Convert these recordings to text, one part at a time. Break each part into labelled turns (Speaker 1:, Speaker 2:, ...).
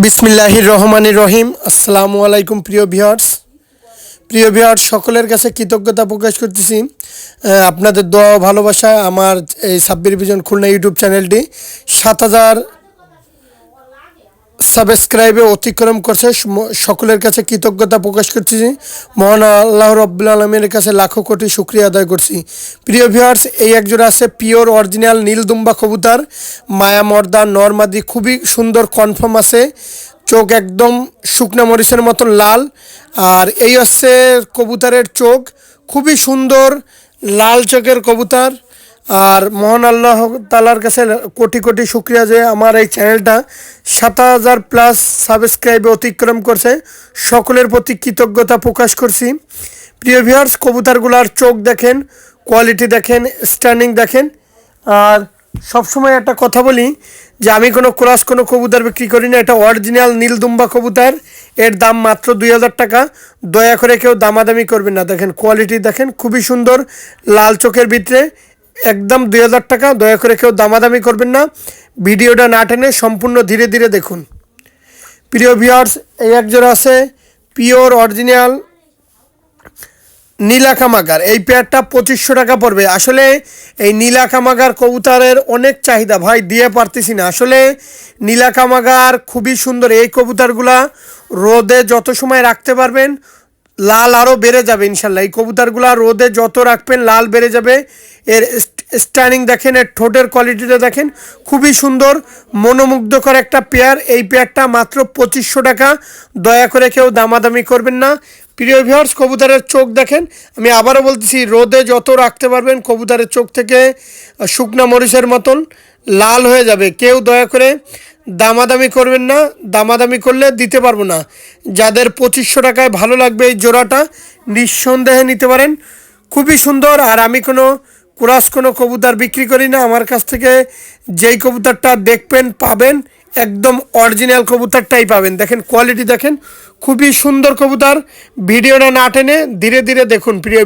Speaker 1: বিসমিল্লাহির রহমানির রহিম। আসসালামু আলাইকুম প্রিয় ভিউয়ার্স সকলের কাছে কৃতজ্ঞতা প্রকাশ করতেছি আপনাদের দোয়া ও ভালোবাসায় আমার এই সাব্বির ভিশন খুলনা ইউটিউব চ্যানেলটি ৭,০০০ সাবস্ক্রাইবে অতিক্রম করছে। সকলের কাছে কৃতজ্ঞতা প্রকাশ করতেছি। মহান আল্লাহ রাব্বুল আলামিনের কাছে লাখো কোটি শুকরিয়া আদায় করছি। প্রিয় ভিউয়ার্স, এই একজোড়া আছে পিওর অরিজিনাল নীলদুম্বা কবুতর, মায়া মর্দা নরমাদি, খুবই সুন্দর কনফার্ম আছে। চোখ একদম শুকনা মরিচের মতন লাল, আর এই হচ্ছে কবুতরের চোখ, খুবই সুন্দর লাল চোখের কবুতর। আর মহান আল্লাহ তাআলার কাছে কোটি কোটি শুকরিয়া যে আমার এই চ্যানেলটা ৭,০০০ প্লাস সাবস্ক্রাইবে অতিক্রম করছে। সকলের প্রতি কৃতজ্ঞতা প্রকাশ করছি। প্রিয় ভিউয়ার্স, কবুতরগুলার চোখ দেখেন, কোয়ালিটি দেখেন, স্ট্যান্ডিং দেখেন। আর সবসময় একটা কথা বলি যে আমি কোনো কবুতর বিক্রি করি না। এটা অরিজিনাল নীলদুম্বা কবুতর, এর দাম মাত্র ২,০০০ টাকা। দয়া করে কেউ দামাদামি করবেন না। দেখেন কোয়ালিটি দেখেন, খুবই সুন্দর লাল চোখের ভিতরে, একদম ২,০০০ টাকা। দয়া করে কেউ দামাদামি করবেন না। ভিডিওটা না টেনে সম্পূর্ণ ধীরে ধীরে দেখুন। প্রিয় ভিউয়ার্স, এই একজোড়া আছে পিওর অরিজিনাল নীলা কামাগার। এই পেয়ারটা ২৫০০ টাকা পড়বে। আসলে এই নীলা কামাগার কবুতরের অনেক চাহিদা ভাই, দিয়ে পারতেছি না। আসলে নীলা কামাগার খুবই সুন্দর। এই কবুতরগুলা রোদে যত সময় রাখতে পারবেন লাল আরও বেড়ে যাবে ইনশাল্লাহ। এই কবুতরগুলা রোদে যত রাখবেন লাল বেড়ে যাবে। এর স্ট্যান্ডিং দেখেন, এর ঠোঁটের কোয়ালিটিটা দেখেন, খুবই সুন্দর মনোমুগ্ধকর একটা পেয়ার। এই পেয়ারটা মাত্র ২৫০০ টাকা। দয়া করে কেউ দামাদামি করবেন না। প্রিয় ভিউয়ার্স, কবুতরের চোখ দেখেন, আমি আবারও বলতেছি, রোদে যত রাখতে পারবেন কবুতরের চোখ থেকে শুকনা মরিচের মতন লাল হয়ে যাবে। কেউ দয়া করে দামাদামি করবেন না। দামাদামি করলে দিতে পারবো না। যাদের ২৫০০ টাকায় ভালো লাগবে এই জোড়াটা নিঃসন্দেহে নিতে পারেন, খুবই সুন্দর। আর আমি কোনো কবুতর বিক্রি করি না। আমার কাছ থেকে যেই কবুতরটা দেখবেন পাবেন একদম অরিজিনাল কবুতরটাই পাবেন। দেখেন কোয়ালিটি দেখেন, খুবই সুন্দর কবুতর। ভিডিওটা না টেনে ধীরে ধীরে দেখুন। প্রিয়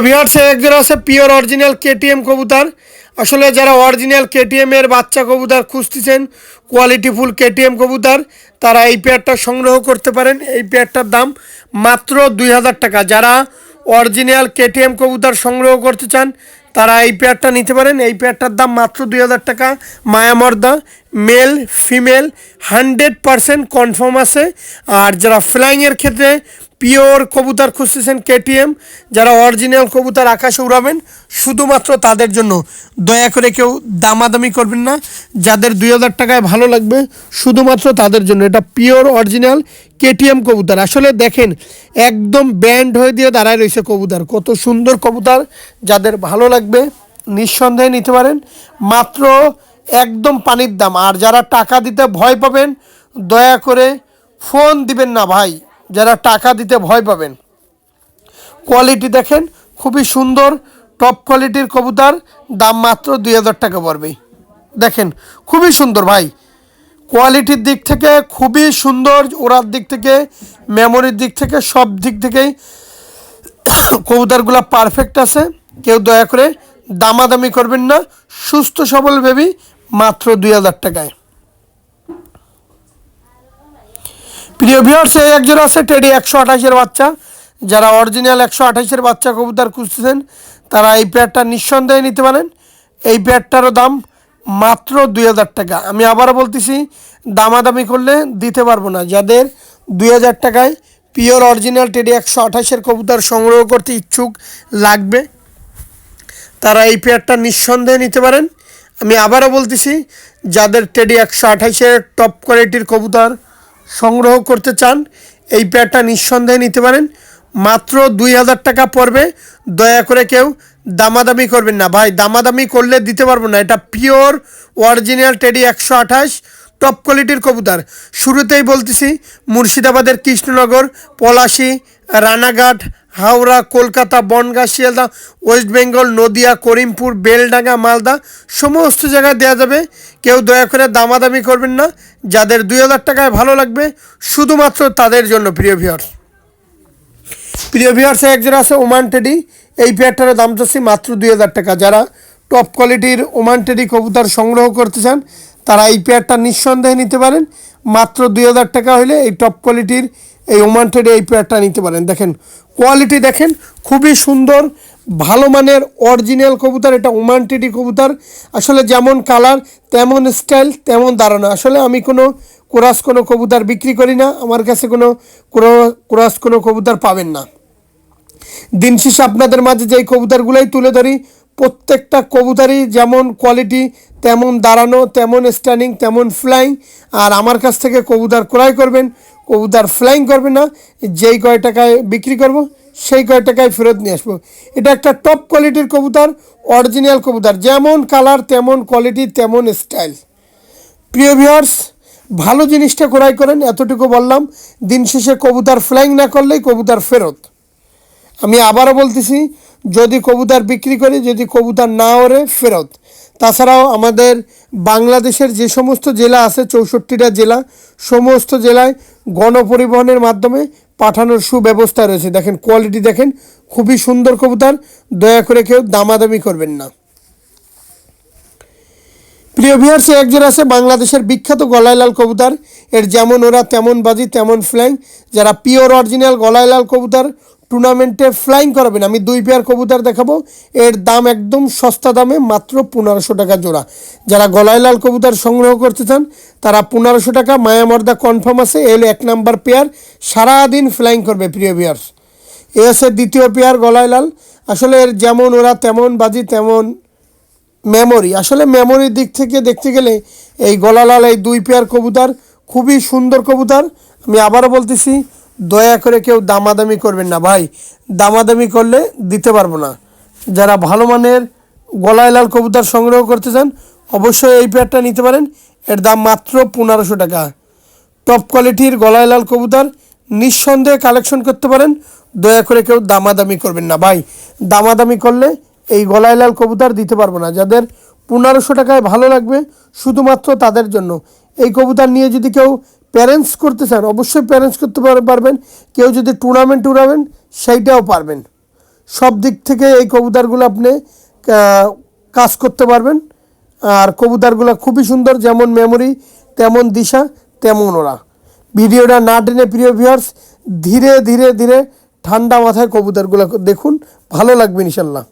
Speaker 1: ভিউয়ার্স একজোড়া আছে পিওর অরিজিনাল কেটিএম কবুতর। আসলে যারা অরিজিনাল কেটিএম এর বাচ্চা কবুতর খুঁজতেছেন, কোয়ালিটিফুল কেটিএম কবুতর, তারা এই পেয়ারটা সংগ্রহ করতে পারেন। এই পেয়ারটার দাম মাত্র ২,০০০ টাকা। যারা অরিজিনাল কেটিএম কবুতর সংগ্রহ করতে চান তারা এই পেয়ারটা নিতে পারেন। এই পেয়ারটার দাম মাত্র ২,০০০ টাকা। মায়ামর্দা মেল ফিমেল 100% কনফার্ম আছে। আর যারা ফ্লাইংয়ের ক্ষেত্রে পিওর কবুতর খুঁজতেছেন কেটিএম, যারা অরিজিনাল কবুতর আকাশে উড়াবেন, শুধুমাত্র তাদের জন্য। দয়া করে কেউ দামাদামি করবেন না। যাদের ২,০০০ টাকায় ভালো লাগবে শুধুমাত্র তাদের জন্য। এটা পিওর অরিজিনাল কেটিএম কবুতর। আসলে দেখেন একদম ব্যান্ড হয়ে দিয়ে দাঁড়ায় রয়েছে কবুতর, কত সুন্দর কবুতর। যাদের ভালো লাগবে নিঃসন্দেহে নিতে পারেন। মাত্র একদম পানির দাম। আর যারা টাকা দিতে ভয় পাবেন দয়া করে ফোন দিবেন না ভাই। যারা টাকা দিতে ভয় পাবেন, কোয়ালিটি দেখেন, খুবই সুন্দর টপ কোয়ালিটির কবুতর, দাম মাত্র ২,০০০ টাকা পড়বে। দেখেন খুবই সুন্দর ভাই, কোয়ালিটির দিক থেকে খুবই সুন্দর, ওড়ার দিক থেকে, মেমোরির দিক থেকে, সব দিক থেকেই কবুতরগুলো পারফেক্ট আছে। কেউ দয়া করে দামাদামি করবেন না। সুস্থ সবল বেবি মাত্র ২,০০০ টাকায়। প্রিয় ভিউয়ার্স, এই একজোড়া আছে টেডি ১২৮-এর বাচ্চা। যারা অরিজিনাল ১২৮-এর বাচ্চা কবুতর খুঁজতেছেন তারা এই পেয়ারটা নিঃসন্দেহে নিতে পারেন। এই পেয়ারটারও দাম মাত্র ২,০০০ টাকা। আমি আবারও বলতেছি, দামাদামি করলে দিতে পারবো না। যাদের ২,০০০ টাকায় পিওর অরিজিনাল টেডি ১২৮-এর কবুতর সংগ্রহ করতে ইচ্ছুক লাগবে, তারা এই পেয়ারটা নিঃসন্দেহে নিতে পারেন। আমি আবারও বলতেছি, যাদের টেডি ১২৮-এর টপ কোয়ালিটির কবুতর সংগ্রহ করতে চান এই পেয়ারটা নিঃসন্দেহে নিতে পারেন। মাত্র ২,০০০ টাকা পড়বে। দয়া করে কেউ দামাদামি করবেন না ভাই। দামাদামি করলে দিতে পারবো না। এটা পিওর অরিজিনাল টেডি ১২৮ টপ কোয়ালিটির কবুতর। শুরুতেই বলতেছি, মুর্শিদাবাদের কৃষ্ণনগর, পলাশী, রানাঘাট, হাওড়া, কলকাতা, বনগাঁ, শিয়ালদা, ওয়েস্ট বেঙ্গল, নদিয়া, করিমপুর, বেলডাঙ্গা, মালদা সমস্ত জায়গায় দেওয়া যাবে। কেউ দয়া করে দামাদামি করবেন না। যাদের ২,০০০ টাকায় ভালো লাগবে শুধুমাত্র তাদের জন্য। প্রিয় ভিউয়ার্স একজোড়া আছে ওমান টেডি। এই পেয়ারটার দাম চাচ্ছি মাত্র ২,০০০ টাকা। যারা টপ কোয়ালিটির ওমান টেডি কবুতর সংগ্রহ করতে চান তারা এই পেয়ারটা নিঃসন্দেহে নিতে পারেন। মাত্র 2000 টাকা হলে এই টপ কোয়ালিটির এই ওমান টেডি এই পেয়ারটা নিতে পারেন। দেখেন কোয়ালিটি দেখেন, খুবই সুন্দর ভালো মানের অরিজিনাল কবুতর। এটা ওমান টেডি কবুতর, আসলে যেমন কালার তেমন স্টাইল তেমন দাঁড়ানো। আসলে আমি কোনো কবুতর বিক্রি করি না, আমার কাছে কোনো কবুতর পাবেন না। দিন শেষে আপনাদের মাঝে যেই কবুতরগুলোই তুলে ধরি প্রত্যেকটা কবুতরই যেমন কোয়ালিটি তেমন দাঁড়ানো, তেমন স্ট্যান্ডিং, তেমন ফ্লাইং। আর আমার কাছ থেকে কবুতর ক্রয় করবেন, কবুতর ফ্লাইং করবে না, যেই কয় টাকায় বিক্রি করব সেই কয় টাকায় ফেরত নিয়ে আসবো। এটা একটা টপ কোয়ালিটির কবুতর, অরিজিনাল কবুতর, যেমন কালার তেমন কোয়ালিটি তেমন স্টাইল। প্রিয় ভিউয়ার্স, ভালো জিনিসটা ক্রয় করেন, এতটুকু বললাম। দিন শেষে কবুতর ফ্লাইং না করলেই কবুতর ফেরত। আমি আবারও বলতেছি, যদি কবুতর বিক্রি করি, যদি কবুতর না ওড়ে ফেরত। তাছাড়াও আমাদের বাংলাদেশের যে সমস্ত জেলা আছে 64টা জেলা, সমস্ত জেলায় গণপরিবহনের মাধ্যমে পাঠানোর সুব্যবস্থা রয়েছে। দেখেন কোয়ালিটি দেখেন, খুবই সুন্দর কবুতর, দয়া করে কেউ দামাদামি করবেন না। প্রিয় ভিউয়ার্স, এক জোড়া আছে বাংলাদেশের বিখ্যাত গলায় লাল কবুতর। এর যেমন ওরা তেমন বাজি তেমন ফ্লাইং। যারা পিওর অরিজিনাল গলায় লাল কবুতর টুর্নামেন্টে ফ্লাইং করাবেন, আমি 2 পেয়ার কবুতর দেখাবো। এর দাম একদম সস্তা দামে, মাত্র 1500 টাকা জোড়া। যারা গলায় লাল কবুতর সংগ্রহ করতে চান তারা 1500 টাকা, মায়ামর্দা কনফার্ম আছে। এল 1 নাম্বার পেয়ার, সারাদিন ফ্লাইং করবে। প্রিয় ভিউয়ার্স, এ আছে দ্বিতীয় পেয়ার গলায় লাল। আসলে এর যেমন ওরা তেমন বাজি তেমন মেমোরি। আসলে মেমোরির দিক থেকে দেখতে গেলে এই গলালাল এই 2 পেয়ার কবুতর খুবই সুন্দর কবুতর। আমি আবারও বলতেছি, দয়া করে কেউ দামাদামি করবেন না ভাই, দামাদামি করলে দিতে পারবো না। যারা ভালো মানের গলায় লাল কবুতর সংগ্রহ করতে চান অবশ্যই এই পেয়ারটা নিতে পারেন। এর দাম মাত্র 1500 টাকা। টপ কোয়ালিটির গলায় লাল কবুতর নিঃসন্দেহে কালেকশন করতে পারেন। দয়া করে কেউ দামাদামি করবেন না ভাই, দামাদামি করলে এই গলায় লাল কবুতর দিতে পারবো না। যাদের 1500 টাকায় ভালো লাগবে শুধুমাত্র তাদের জন্য। এই কবুতর নিয়ে যদি কেউ প্যারেন্টস করতে চান অবশ্যই প্যারেন্টস করতে পারবেন। কেউ যদি টুর্নামেন্ট সেইটাও পারবেন। সব দিক থেকে এই কবুতরগুলো আপনি কাজ করতে পারবেন। আর কবুতরগুলো খুবই সুন্দর, যেমন মেমোরি তেমন দিশা তেমন ওরা। ভিডিওটা না টেনে প্রিয় ভিউয়ার্স ধীরে ধীরে ধীরে ঠান্ডা মাথায় কবুতরগুলো দেখুন, ভালো লাগবে ইনশাল্লাহ।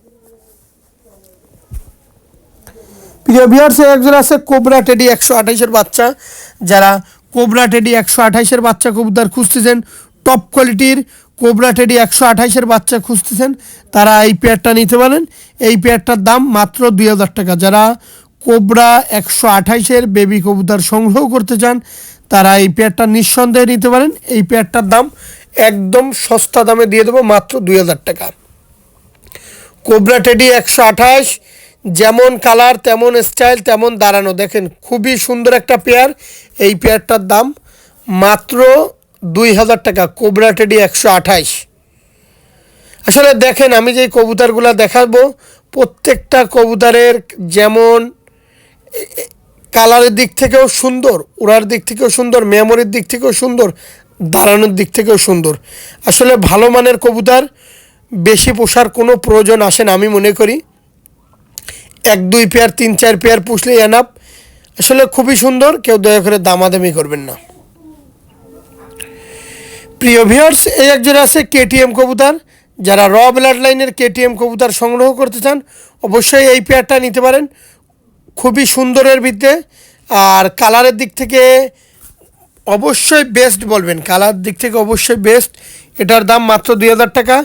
Speaker 1: প্রিয় ভিউয়ার্স, একজন আছে কোবরা টেডি 128-এর বাচ্চা। যারা কোবরা টেডি 128-এর বাচ্চা কবুতর খুঁজতেছেন, টপ কোয়ালিটির কোবরা টেডি 128-এর বাচ্চা খুঁজতেছেন তারা এই পেয়ারটা নিতে পারেন। এই পেয়ারটার দাম মাত্র 2000 টাকা। যারা কোবরা 128-এর বেবি কবুতর সংগ্রহ করতে চান তারা এই পেয়ারটা নিঃসন্দেহে নিতে পারেন। এই পেয়ারটার দাম একদম সস্তা দামে দিয়ে দেবো, মাত্র 2000 টাকা। কোবরা টেডি 128, যেমন কালার তেমন স্টাইল তেমন দাঁড়ানো। দেখেন খুবই সুন্দর একটা পেয়ার। এই পেয়ারটার দাম মাত্র 2000 টাকা। Cobra teddy 128। আসলে দেখেন আমি যে কবুতরগুলো দেখাবো প্রত্যেকটা কবুতরের যেমন কালারের দিক থেকেও সুন্দর, ওড়ার দিক থেকেও সুন্দর, মেমোরির দিক থেকেও সুন্দর, দাঁড়ানোর দিক থেকেও সুন্দর। আসলে ভালো মানের কবুতর বেশি পোষার কোনো প্রয়োজন আসে না আমি মনে করি। 1-2 পেয়ার 3-4 পেয়ার পুষলেই এনাফ। আসলে খুবই সুন্দর, কেউ দয়া করে দামাদামি করবেন না। প্রিয় ভিউয়ার্স, এই একজন আছে কেটিএম কবুতর। যারা র ব্লাড লাইনের কেটিএম কবুতর সংগ্রহ করতে চান অবশ্যই এই পেয়ারটা নিতে পারেন। খুবই সুন্দরের ভিত্তে আর কালারের দিক থেকে অবশ্যই বেস্ট বলবেন, কালার দিক থেকে অবশ্যই বেস্ট। এটার দাম মাত্র 2000 টাকা।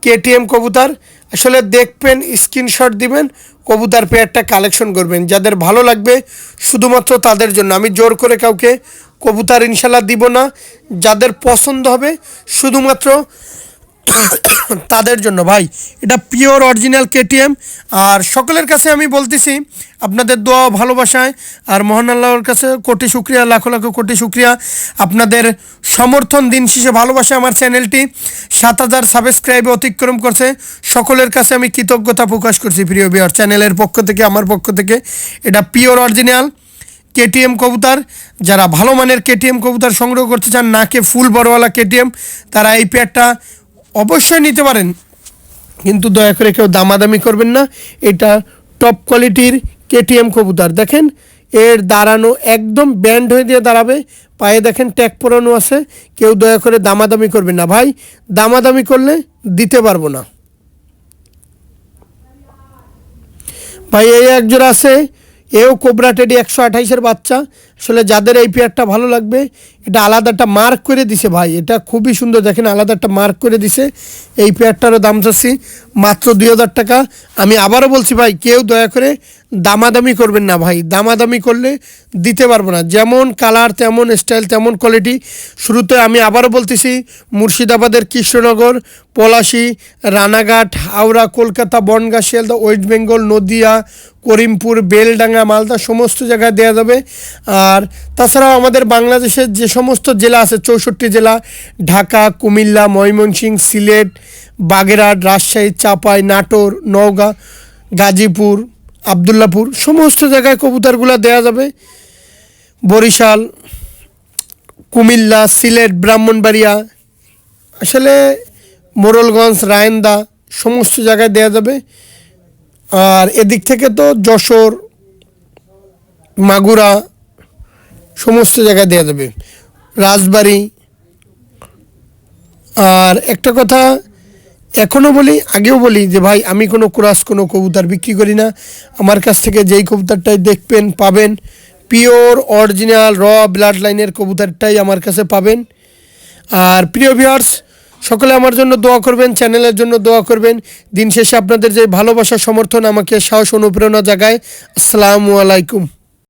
Speaker 1: কেটিএম কবুতর আসলে দেখবেন, স্ক্রিনশট দিবেন, কবুতর পেয়ারটা কালেকশন করবেন। যাদের ভালো লাগবে শুধুমাত্র তাদের জন্য। আমি জোর করে কাউকে কবুতর ইনশাল্লাহ দিব না। যাদের পছন্দ হবে শুধুমাত্র তাদের জন্য ভাই। এটা পিওর অরিজিনাল কেটিএম। আর সকলের কাছে আমি বলতেছি আপনাদের দোয়া ভালোবাসায় আর মহান আল্লাহর কাছে কোটি শুক্রিয়া, লাখো লাখো কোটি শুক্রিয়া। আপনাদের সমর্থন দিন শেষে ভালোবাসা আমার চ্যানেলটি 7000 সাবস্ক্রাইবে অতিক্রম করছে। সকলের কাছে আমি কৃতজ্ঞতা প্রকাশ করছি প্রিয় ভিউয়ার, চ্যানেলের পক্ষ থেকে আমার পক্ষ থেকে। এটা পিওর অরিজিনাল কেটিএম কবুতর। যারা ভালো মানের কেটিএম কবুতর সংগ্রহ করতে চান, নাকে ফুল বড়ওয়ালা কেটিএম, তারা এই পেয়ারটা অবশ্যই নিতে পারেন। কিন্তু দয়া করে কেউ দামাদামি করবেন না। এটা টপ কোয়ালিটির কেটিএম কবুতর। দেখেন এর দাঁড়ানো একদম ব্যান্ড হয়ে দিয়ে দাঁড়াবে, পায়ে দেখেন ট্যাগ পরানো আছে। কেউ দয়া করে দামাদামি করবেন না ভাই, দামাদামি করলে দিতে পারবো না ভাই। এই এক জোড়া আছে, এও কোবরা টেডি 128-এর বাচ্চা। আসলে যাদের এই পেয়ারটা ভালো লাগবে, এটা আলাদা একটা মার্ক করে দিছে ভাই, এটা খুবই সুন্দর। দেখেন আলাদা একটা মার্ক করে দিছে। এই পেয়ারটারও দাম চাচ্ছি মাত্র 2000 টাকা। আমি আবারও বলছি ভাই, কেউ দয়া করে দামাদামি করবেন না ভাই, দামাদামি করলে দিতে পারবো না। যেমন কালার তেমন স্টাইল তেমন কোয়ালিটি। শুরুতে আমি আবারও বলতেছি, মুর্শিদাবাদের কৃষ্ণনগর, পলাশী, রানাঘাট, হাওড়া, কলকাতা, বনগাঁ, শিয়ালদা, ওয়েস্ট বেঙ্গল, নদিয়া, করিমপুর, বেলডাঙ্গা, মালদা সমস্ত জায়গায় দেওয়া যাবে। আর তাছাড়াও আমাদের বাংলাদেশের যে সমস্ত জেলা আছে, 64 জেলা, ঢাকা, কুমিল্লা, ময়মনসিংহ, সিলেট, বাগেরহাট, রাজশাহী, চাপাই, নাটোর, নওগাঁ, গাজীপুর, আবদুল্লাপুর সমস্ত জায়গায় কবুতরগুলো দেওয়া যাবে। বরিশাল, কুমিল্লা, সিলেট, ব্রাহ্মণবাড়িয়া, আসলে মোড়লগঞ্জ, রায়ন্দা সমস্ত জায়গায় দেওয়া যাবে। আর এদিক থেকে তো যশোর, মাগুরা সমস্ত জায়গায় দেওয়া যাবে, রাজবাড়ি। আর একটা কথা এখনও বলি, আগেও বলি যে ভাই, আমি কোনো ক্রস কোনো কবুতর বিক্রি করি না। আমার কাছ থেকে যেই কবুতরটাই দেখবেন পাবেন, পিওর অরিজিনাল র ব্লাড লাইনের কবুতরটাই আমার কাছে পাবেন। আর প্রিয় ভিউয়ার্স, সকলে আমার জন্য দোয়া করবেন, চ্যানেলের জন্য দোয়া করবেন। দিন শেষে আপনাদের যে ভালোবাসা সমর্থন আমাকে সাহস অনুপ্রেরণা জাগায়। আসসালামু আলাইকুম।